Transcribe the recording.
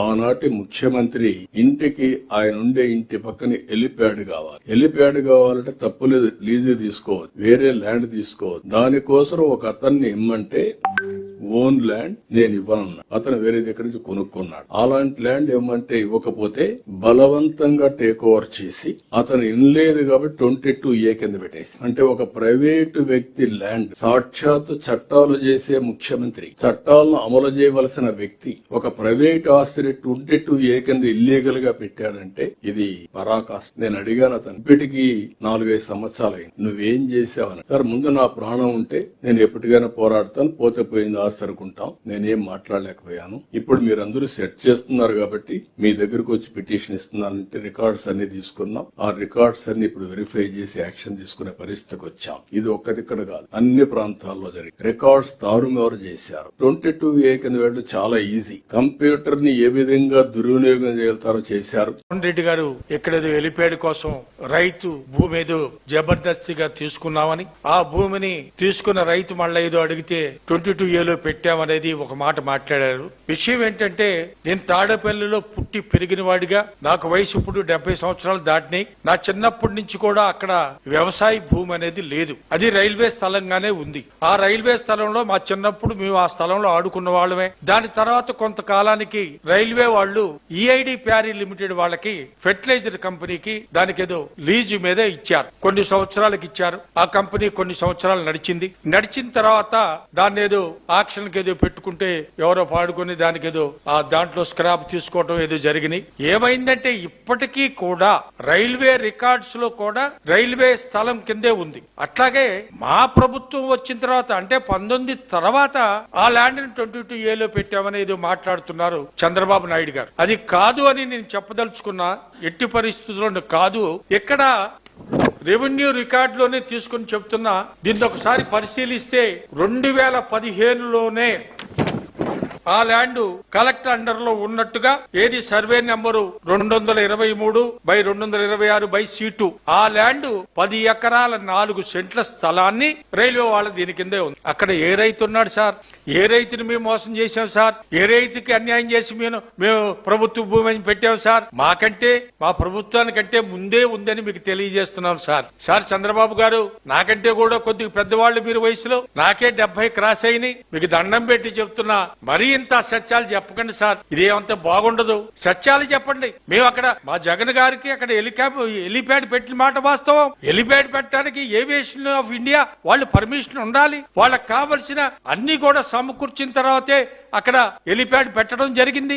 ఆనాటి ముఖ్యమంత్రి ఇంటికి ఆయన ఉండే ఇంటి పక్కన హెలిప్యాడ్ కావాలి. హెలిప్యాడ్ కావాలంటే తప్పులేదు, లీజు తీసుకోవద్దు, వేరే ల్యాండ్ తీసుకోవద్దు. దానికోసం ఒక అతన్ని ఇమ్మంటే ఓన్ ల్యాండ్ నేను ఇవ్వనన్నా, అతను వేరే దగ్గర నుంచి కొనుక్కున్నాడు. అలాంటి ల్యాండ్ ఇవ్వమంటే ఇవ్వకపోతే బలవంతంగా టేక్ ఓవర్ చేసి అతను ఇన్లేదు కాబట్టి 22A కింద పెట్టేసి, అంటే ఒక ప్రైవేటు వ్యక్తి ల్యాండ్, సాక్షాత్ చట్టాలు చేసే ముఖ్యమంత్రి, చట్టాలను అమలు చేయవలసిన వ్యక్తి ఒక ప్రైవేట్ ఆస్తిని 22A కింద ఇల్లీగల్ గా పెట్టాడంటే ఇది పరాకాష్ట. నేను అడిగాను అతను, ఇప్పటికి 4-5 సంవత్సరాలైంది, నువ్వేం చేసావని. సార్ ముందు నా ప్రాణం ఉంటే నేను ఎప్పటికైనా పోరాడతాను, పోతే పోయింది ఆస్తి అనుకుంటాం, నేనేం మాట్లాడలేకపోయాను. ఇప్పుడు మీరందరూ సెట్ చేస్తున్నారు కాబట్టి మీ దగ్గరకు వచ్చి పిటిషన్ ఇస్తున్నానంటే రికార్డ్స్ అన్ని తీసుకున్నాం. ఆ రికార్డ్స్ అన్ని ఇప్పుడు వెరిఫై చేసి యాక్షన్ తీసుకునే పరిస్థితికి వచ్చాం. ఇది ఒక్కదిక్కడ కాదు, అన్ని ప్రాంతాల్లో జరిగి రికార్డ్స్ తారుమారు చేశారు. 22A కింద వెళ్ళడం చాలా ఈజీ. కంప్యూటర్ ని ఏ విధంగా దుర్వినియోగం చేయగలుగుతారో చేశారు. రెడ్డి గారు ఎక్కడేదో హెలిప్యాడ్ కోసం రైతు భూమి ఏదో జబర్దస్తిగా తీసుకున్నామని, ఆ భూమిని తీసుకున్న రైతు మళ్ళీ ఏదో అడిగితే 22Aలో పెట్టామనేది ఒక మాట మాట్లాడారు. విషయం ఏంటంటే, నేను తాడేపల్లిలో పుట్టి పెరిగిన వాడిగా, నాకు వయసు ఇప్పుడు 70 సంవత్సరాలు దాటినాయి. నా చిన్నప్పటి నుంచి కూడా అక్కడ వ్యవసాయ భూమి అనేది లేదు, అది రైల్వే స్థలంగానే ఉంది. ఆ రైల్వే స్థలంలో మా చిన్నప్పుడు మేము ఆ స్థలంలో ఆడుకున్న వాళ్ళమే. దాని తర్వాత కొంతకాలానికి రైల్వే వాళ్ళు EID ప్యారీ లిమిటెడ్ వాళ్ళకి ఫెర్టిలైజర్ కంపెనీకి దానికి ఏదో లీజు మీద ఇచ్చారు, కొన్ని సంవత్సరాలకు ఇచ్చారు. ఆ కంపెనీ కొన్ని సంవత్సరాలు నడిచిన తర్వాత దాన్ని ఏదో ఆక్షన్ కి ఏదో పెట్టుకుంటే ఎవరో పాడుకుని దానికి ఏదో దాంట్లో స్క్రాప్ తీసుకోవటం ఏదో జరిగినాయి. ఏమైందంటే ఇప్పటికీ కూడా రైల్వే రికార్డ్స్ లో కూడా రైల్వే స్థలం కిందే ఉంది. అట్లాగే మా ప్రభుత్వం వచ్చిన తర్వాత, అంటే 19 తర్వాత ఆ ల్యాండ్ ని 22Aలో పెట్టామని ఏదో మాట్లాడుతున్నారు చంద్రబాబు నాయుడు గారు. అది కాదు అని నేను చెప్పదలుచుకున్నా, ఎట్టి పరిస్థితుల్లో కాదు. ఇక్కడ రెవెన్యూ రికార్డులోనే తీసుకుని చెప్తున్నా, దీన్ని ఒకసారి పరిశీలిస్తే 2015లోనే ఆ ల్యాండ్ కలెక్టర్ అండర్ లో ఉన్నట్టుగా, ఏది సర్వే నెంబరు 223/226/C2, ఆ ల్యాండ్ 10 ఎకరాల 4 సెంట్ల స్థలాన్ని రైల్వే వాళ్ళ దీని కిందే ఉంది. అక్కడ ఏ రైతు ఉన్నాడు సార్? ఏ రైతుని మేము మోసం చేశాం సార్? ఏ రైతుకి అన్యాయం చేసి మేము ప్రభుత్వ భూమిని పెట్టాం సార్? మాకంటే, మా ప్రభుత్వానికంటే ముందే ఉందని మీకు తెలియజేస్తున్నాం సార్. చంద్రబాబు గారు, నాకంటే కూడా కొద్దిగా పెద్దవాళ్ళు మీరు వయసులో, నాకే 70 క్రాస్ అయినాయి. మీకు దండం పెట్టి చెప్తున్నా, మరీ ఇంత సత్యాలు చెప్పకండి సార్, ఇదేమంత బాగుండదు. సత్యాలు చెప్పండి. మేము అక్కడ మా జగన్ గారికి అక్కడ హెలిప్యాడ్ పెట్టిన మాట వాస్తవం. హెలిప్యాడ్ పెట్టడానికి ఏవియేషన్ ఆఫ్ ఇండియా వాళ్ళు పర్మిషన్ ఉండాలి. వాళ్ళకి కావలసిన అన్ని కూడా సమకూర్చిన తర్వాతే అక్కడ హెలిప్యాడ్ పెట్టడం జరిగింది.